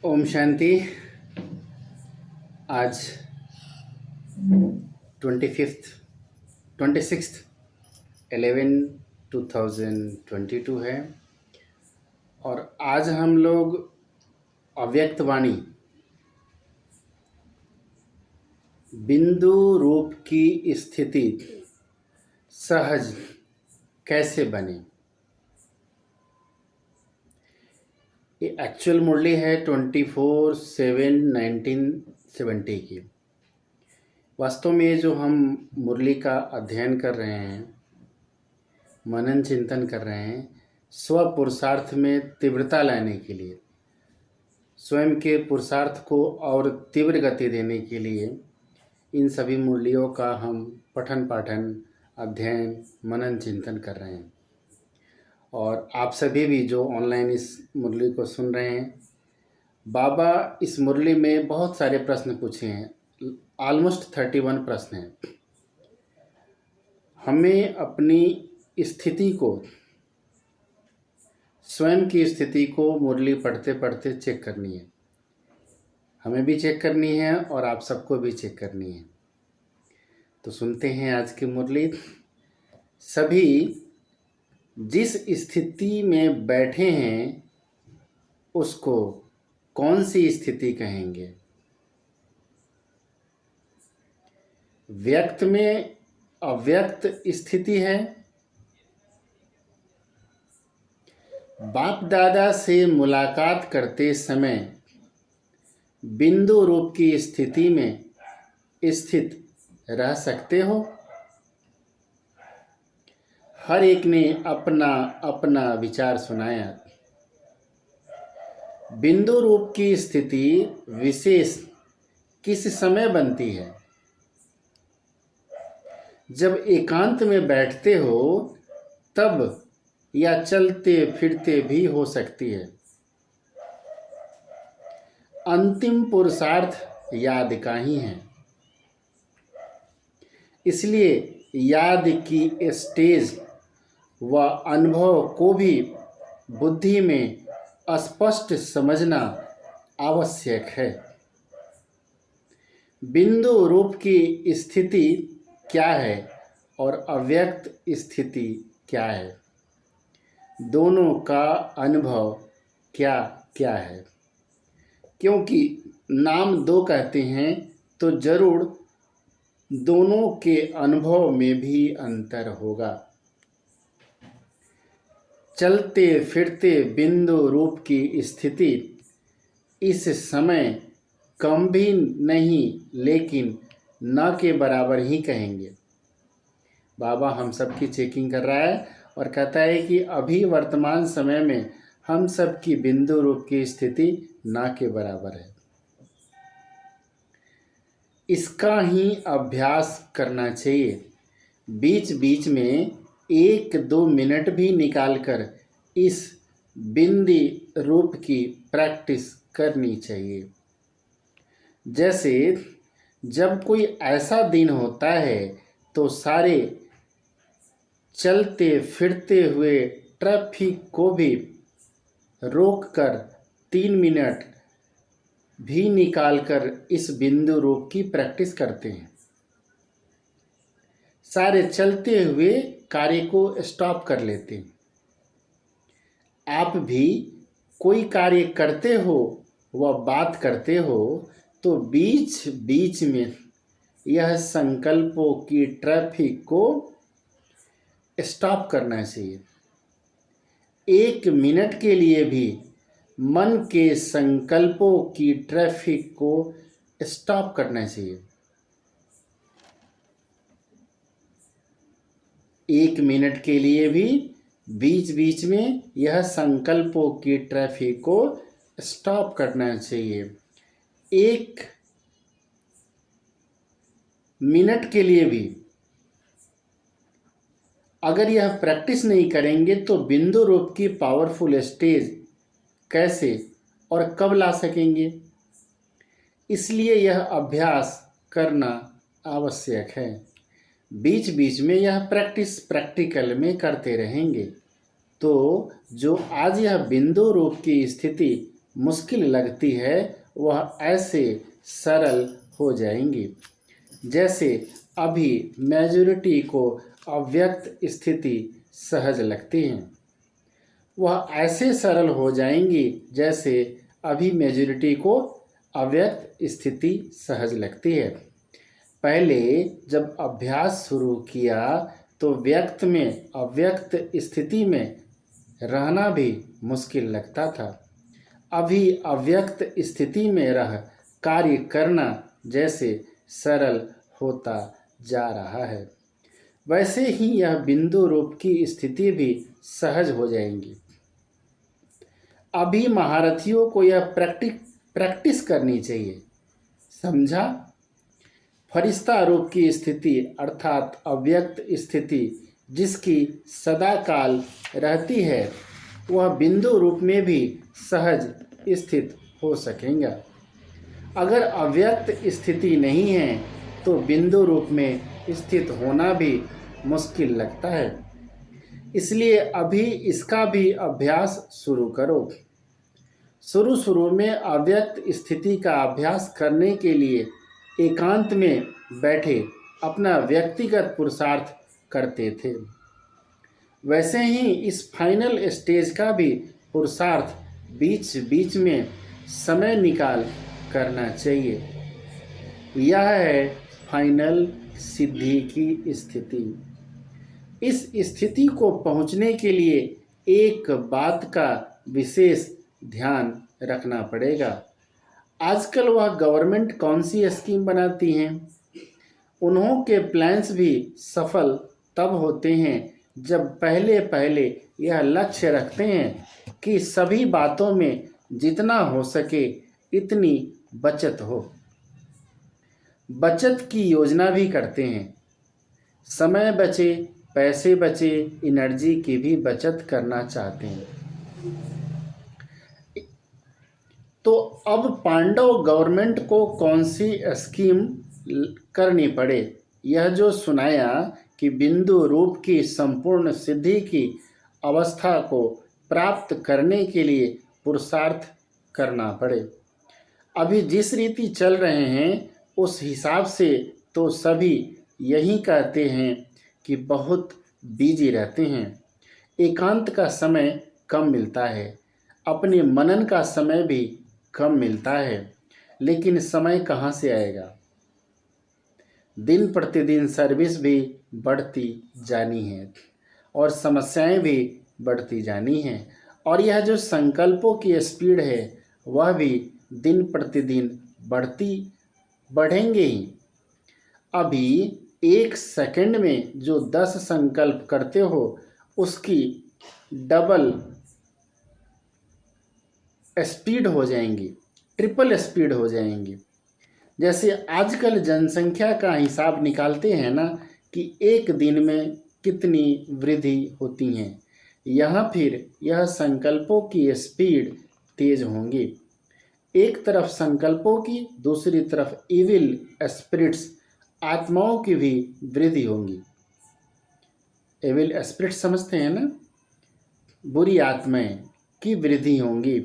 ओम शांति। आज 26/11/2022 है और आज हम लोग अव्यक्त वाणी बिंदु रूप की स्थिति सहज कैसे बने। ये एक्चुअल मुरली है 24/7/1970 की। वास्तव में ये जो हम मुरली का अध्ययन कर रहे हैं, मनन चिंतन कर रहे हैं, स्व पुरुषार्थ में तीव्रता लाने के लिए, स्वयं के पुरुषार्थ को और तीव्र गति देने के लिए इन सभी मुरलियों का हम पठन पाठन, अध्ययन, मनन चिंतन कर रहे हैं। और आप सभी भी जो ऑनलाइन इस मुरली को सुन रहे हैं, बाबा इस मुरली में बहुत सारे प्रश्न पूछे हैं। ऑलमोस्ट 31 प्रश्न हैं। हमें अपनी स्थिति को, स्वयं की स्थिति को मुरली पढ़ते पढ़ते चेक करनी है। हमें भी चेक करनी है और आप सबको भी चेक करनी है। तो सुनते हैं आज की मुरली। सभी जिस स्थिति में बैठे हैं उसको कौन सी स्थिति कहेंगे? व्यक्त में अव्यक्त स्थिति है, बाप दादा से मुलाकात करते समय बिंदु रूप की स्थिति में स्थित रह सकते हो? हर एक ने अपना अपना विचार सुनाया। बिंदु रूप की स्थिति विशेष किस समय बनती है? जब एकांत में बैठते हो तब, या चलते फिरते भी हो सकती है। अंतिम पुरुषार्थ याद का ही है, इसलिए याद की स्टेज व अनुभव को भी बुद्धि में स्पष्ट समझना आवश्यक है। बिंदु रूप की स्थिति क्या है और अव्यक्त स्थिति क्या है? दोनों का अनुभव क्या क्या है? क्योंकि नाम दो कहते हैं तो जरूर दोनों के अनुभव में भी अंतर होगा। चलते फिरते बिंदु रूप की स्थिति इस समय कम भी नहीं लेकिन न के बराबर ही कहेंगे। बाबा हम सब की चेकिंग कर रहा है और कहता है कि अभी वर्तमान समय में हम सब की बिंदु रूप की स्थिति न के बराबर है। इसका ही अभ्यास करना चाहिए। बीच बीच में 1-2 मिनट भी निकालकर इस बिंदी रूप की प्रैक्टिस करनी चाहिए। जैसे जब कोई ऐसा दिन होता है तो सारे चलते फिरते हुए ट्रैफिक को भी रोककर 3 मिनट भी निकालकर इस बिंदु रूप की प्रैक्टिस करते हैं। सारे चलते हुए कार्य को स्टॉप कर लेते हैं। आप भी कोई कार्य करते हो व बात करते हो तो बीच बीच में यह संकल्पों की ट्रैफिक को स्टॉप करना चाहिए। 1 मिनट के लिए भी मन के संकल्पों की ट्रैफिक को स्टॉप करना चाहिए। 1 मिनट के लिए भी बीच बीच में यह संकल्पों की ट्रैफिक को स्टॉप करना चाहिए। 1 मिनट के लिए भी अगर यह प्रैक्टिस नहीं करेंगे तो बिंदु रूप की पावरफुल स्टेज कैसे और कब ला सकेंगे? इसलिए यह अभ्यास करना आवश्यक है। बीच बीच में यह प्रैक्टिस प्रैक्टिकल में करते रहेंगे तो जो आज यह बिंदु रूप की स्थिति मुश्किल लगती है वह ऐसे सरल हो जाएंगी जैसे अभी मेजॉरिटी को अव्यक्त स्थिति सहज लगती हैं। वह ऐसे सरल हो जाएंगी जैसे अभी मेजॉरिटी को अव्यक्त स्थिति सहज लगती है। पहले जब अभ्यास शुरू किया तो व्यक्त में अव्यक्त स्थिति में रहना भी मुश्किल लगता था। अभी अव्यक्त स्थिति में रह कार्य करना जैसे सरल होता जा रहा है, वैसे ही यह बिंदु रूप की स्थिति भी सहज हो जाएंगी। अभी महारथियों को यह प्रैक्टिस करनी चाहिए, समझा? फरिश्ता रूप की स्थिति अर्थात अव्यक्त स्थिति जिसकी सदा काल रहती है, वह बिंदु रूप में भी सहज स्थित हो सकेगा। अगर अव्यक्त स्थिति नहीं है तो बिंदु रूप में स्थित होना भी मुश्किल लगता है। इसलिए अभी इसका भी अभ्यास शुरू करो। शुरू में अव्यक्त स्थिति का अभ्यास करने के लिए एकांत में बैठे अपना व्यक्तिगत पुरुषार्थ करते थे, वैसे ही इस फाइनल स्टेज का भी पुरुषार्थ बीच बीच में समय निकाल करना चाहिए। यह है फाइनल सिद्धि की स्थिति। इस स्थिति को पहुंचने के लिए एक बात का विशेष ध्यान रखना पड़ेगा। आजकल वह गवर्नमेंट कौन सी स्कीम बनाती हैं, उन्हों के प्लान्स भी सफल तब होते हैं जब पहले यह लक्ष्य रखते हैं कि सभी बातों में जितना हो सके इतनी बचत हो। बचत की योजना भी करते हैं, समय बचे, पैसे बचे, एनर्जी की भी बचत करना चाहते हैं। तो अब पांडव गवर्नमेंट को कौन सी स्कीम करनी पड़े, यह जो सुनाया कि बिंदु रूप की संपूर्ण सिद्धि की अवस्था को प्राप्त करने के लिए पुरुषार्थ करना पड़े। अभी जिस रीति चल रहे हैं उस हिसाब से तो सभी यही कहते हैं कि बहुत बिजी रहते हैं, एकांत का समय कम मिलता है, अपने मनन का समय भी कम मिलता है। लेकिन समय कहाँ से आएगा? दिन प्रतिदिन सर्विस भी बढ़ती जानी है और समस्याएं भी बढ़ती जानी हैं, और यह जो संकल्पों की स्पीड है वह भी दिन प्रतिदिन बढ़ेंगे ही। अभी एक सेकंड में जो 10 संकल्प करते हो उसकी डबल स्पीड हो जाएंगी, ट्रिपल स्पीड हो जाएंगी। जैसे आजकल जनसंख्या का हिसाब निकालते हैं ना कि एक दिन में कितनी वृद्धि होती हैं, यहाँ फिर यह संकल्पों की स्पीड तेज होंगी। एक तरफ संकल्पों की, दूसरी तरफ इविल स्पिरिट्स आत्माओं की भी वृद्धि होंगी। इविल स्पिरिट समझते हैं ना, बुरी आत्माएं की वृद्धि होंगी।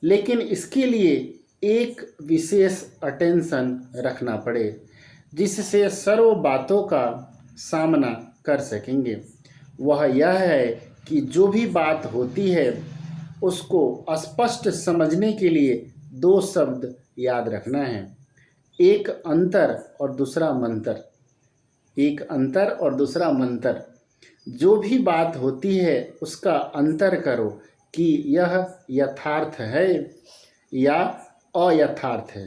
लेकिन इसके लिए एक विशेष अटेंशन रखना पड़े जिससे सर्व बातों का सामना कर सकेंगे। वह यह है कि जो भी बात होती है उसको स्पष्ट समझने के लिए 2 शब्द याद रखना है, एक अंतर और दूसरा मंतर। एक अंतर और दूसरा मंतर। जो भी बात होती है उसका अंतर करो कि यह यथार्थ है या अयथार्थ है,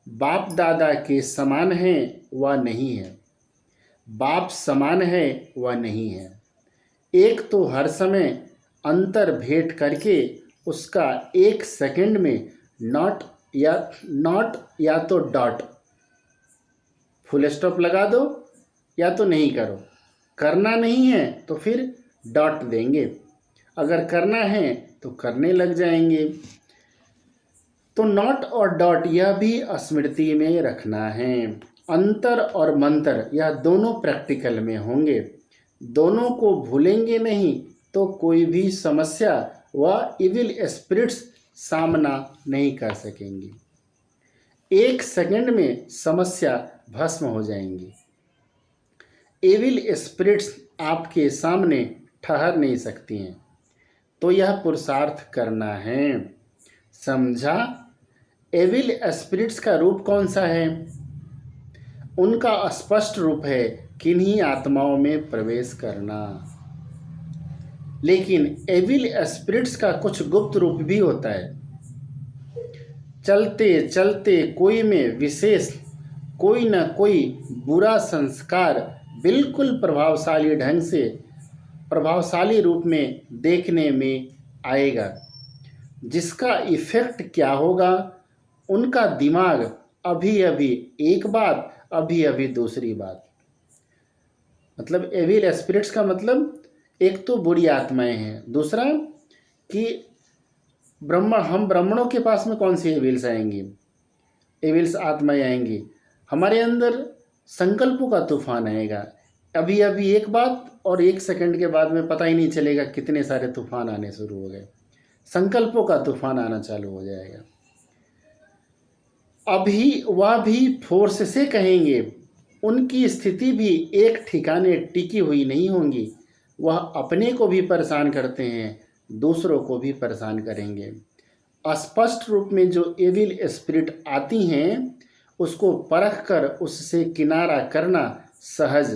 बाप दादा के समान है व नहीं है, बाप समान है व नहीं है। एक तो हर समय अंतर भेंट करके उसका एक सेकंड में नॉट या तो डॉट फुल स्टॉप लगा दो या तो नहीं करो। करना नहीं है तो फिर डॉट देंगे, अगर करना है तो करने लग जाएंगे। तो नॉट और डॉट यह भी स्मृति में रखना है। अंतर और मंतर यह दोनों प्रैक्टिकल में होंगे, दोनों को भूलेंगे नहीं तो कोई भी समस्या व इविल स्पिरिट्स सामना नहीं कर सकेंगे। 1 सेकंड में समस्या भस्म हो जाएंगी। एविल स्पिरिट्स आपके सामने ठहर नहीं सकती हैं। तो यह पुरुषार्थ करना है। समझा? एविल स्पिरिट्स का रूप कौन सा है? उनका स्पष्ट रूप है किन्हीं आत्माओं में प्रवेश करना। लेकिन एविल स्पिरिट्स का कुछ गुप्त रूप भी होता है। चलते चलते कोई में विशेष कोई न कोई बुरा संस्कार बिल्कुल प्रभावशाली ढंग से प्रभावशाली रूप में देखने में आएगा, जिसका इफेक्ट क्या होगा। उनका दिमाग अभी अभी एक बात, अभी अभी दूसरी बात। मतलब एविल स्पिरिट्स का मतलब एक तो बुरी आत्माएं हैं, दूसरा कि हम ब्राह्मणों के पास में कौन सी एविल्स आएंगी, एविल्स आत्माएं आएंगी। हमारे अंदर संकल्पों का तूफान आएगा। अभी अभी एक बात और 1 सेकंड के बाद में पता ही नहीं चलेगा कितने सारे तूफान आने शुरू हो गए। संकल्पों का तूफान आना चालू हो जाएगा। अभी वह भी फोर्स से कहेंगे, उनकी स्थिति भी एक ठिकाने टिकी हुई नहीं होंगी। वह अपने को भी परेशान करते हैं, दूसरों को भी परेशान करेंगे। स्पष्ट रूप में जो एविल स्पिरिट आती हैं उसको परख कर उससे किनारा करना सहज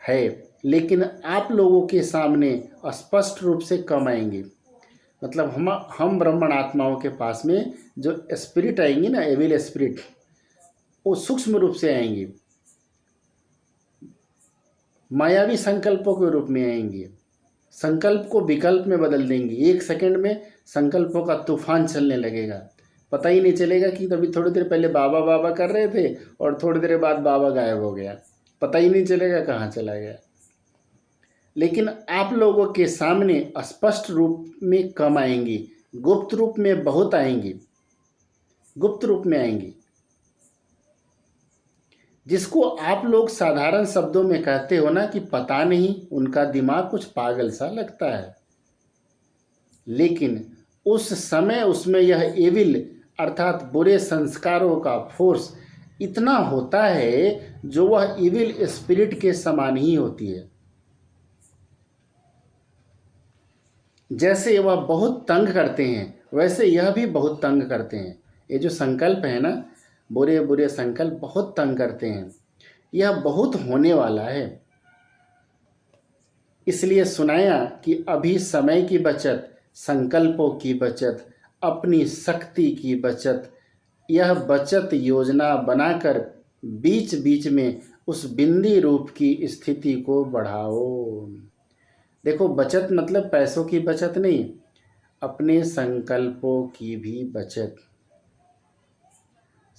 है, लेकिन आप लोगों के सामने स्पष्ट रूप से कम आएंगे। मतलब हम ब्राह्मण आत्माओं के पास में जो स्पिरिट आएंगी ना, एविल स्पिरिट, वो सूक्ष्म रूप से आएंगी, मायावी संकल्पों के रूप में आएंगी। संकल्प को विकल्प में बदल देंगी। 1 सेकंड में संकल्पों का तूफान चलने लगेगा। पता ही नहीं चलेगा कि तभी थोड़ी देर पहले बाबा बाबा कर रहे थे और थोड़ी देर बाद बाबा गायब हो गया। पता ही नहीं चलेगा कहाँ चला गया। लेकिन आप लोगों के सामने स्पष्ट रूप में कम आएंगी, गुप्त रूप में बहुत आएंगी, गुप्त रूप में आएंगी, जिसको आप लोग साधारण शब्दों में कहते हो ना कि पता नहीं उनका दिमाग कुछ पागल सा लगता है। लेकिन उस समय उसमें यह एविल अर्थात बुरे संस्कारों का फोर्स इतना होता है जो वह एविल स्पिरिट के समान ही होती है। जैसे वह बहुत तंग करते हैं वैसे यह भी बहुत तंग करते हैं। ये जो संकल्प है ना, बुरे बुरे संकल्प बहुत तंग करते हैं। यह बहुत होने वाला है। इसलिए सुनाया कि अभी समय की बचत, संकल्पों की बचत, अपनी शक्ति की बचत, यह बचत योजना बनाकर बीच बीच में उस बिंदी रूप की स्थिति को बढ़ाओ। देखो, बचत मतलब पैसों की बचत नहीं, अपने संकल्पों की भी बचत,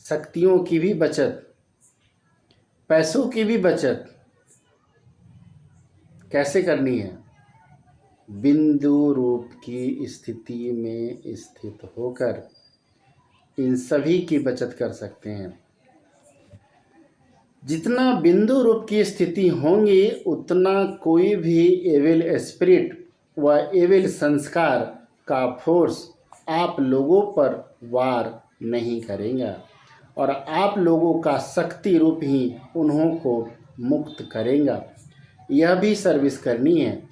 शक्तियों की भी बचत, पैसों की भी बचत। कैसे करनी है? बिंदु रूप की स्थिति में स्थित होकर इन सभी की बचत कर सकते हैं। जितना बिंदु रूप की स्थिति होंगी उतना कोई भी एविल स्पिरिट व एविल संस्कार का फोर्स आप लोगों पर वार नहीं करेगा और आप लोगों का शक्ति रूप ही उन्हों को मुक्त करेगा। यह भी सर्विस करनी है।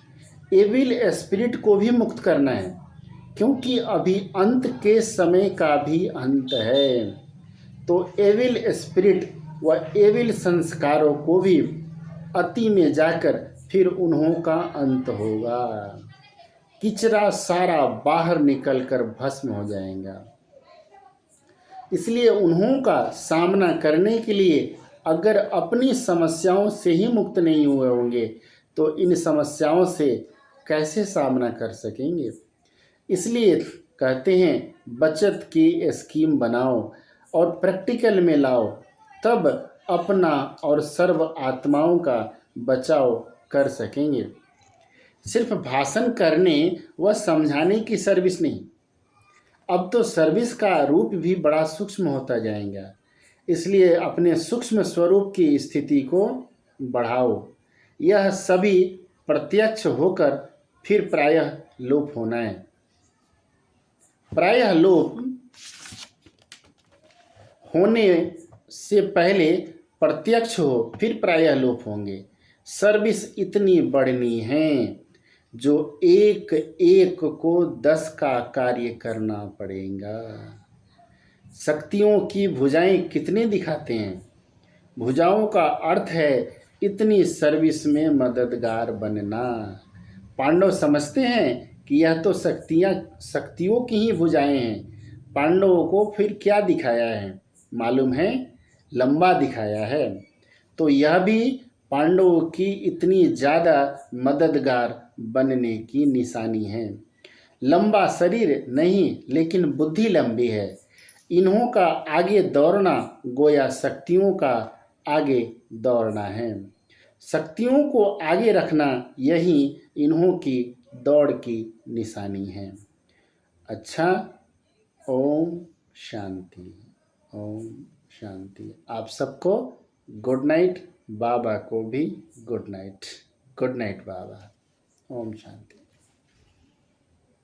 एविल स्पिरिट को भी मुक्त करना है, क्योंकि अभी अंत के समय का भी अंत है। तो एविल स्पिरिट व एविल संस्कारों को भी अति में जाकर फिर उन्हों का अंत होगा। किचरा सारा बाहर निकलकर भस्म हो जाएगा। इसलिए उन्हों का सामना करने के लिए अगर अपनी समस्याओं से ही मुक्त नहीं हुए होंगे तो इन समस्याओं से कैसे सामना कर सकेंगे। इसलिए कहते हैं बचत की स्कीम बनाओ और प्रैक्टिकल में लाओ, तब अपना और सर्व आत्माओं का बचाव कर सकेंगे। सिर्फ भाषण करने व समझाने की सर्विस नहीं, अब तो सर्विस का रूप भी बड़ा सूक्ष्म होता जाएगा। इसलिए अपने सूक्ष्म स्वरूप की स्थिति को बढ़ाओ। यह सभी प्रत्यक्ष होकर फिर प्रायः लोप होना है। प्रायः लोप होने से पहले प्रत्यक्ष हो फिर प्रायः लोप होंगे। सर्विस इतनी बढ़नी है जो एक एक को 10 का कार्य करना पड़ेगा। शक्तियों की भुजाएं कितने दिखाते हैं। भुजाओं का अर्थ है इतनी सर्विस में मददगार बनना। पांडव समझते हैं कि यह तो शक्तियों की ही भुजाएं हैं। पांडवों को फिर क्या दिखाया है मालूम है, लंबा दिखाया है। तो यह भी पांडवों की इतनी ज़्यादा मददगार बनने की निशानी है। लंबा शरीर नहीं लेकिन बुद्धि लंबी है। इन्हों का आगे दौड़ना गोया शक्तियों का आगे दौड़ना है। शक्तियों को आगे रखना यही इन्हों की दौड़ की निशानी है। अच्छा, ओम शांति। ओम शांति। आप सबको गुड नाइट। बाबा को भी गुड नाइट। गुड नाइट बाबा। ओम शांति।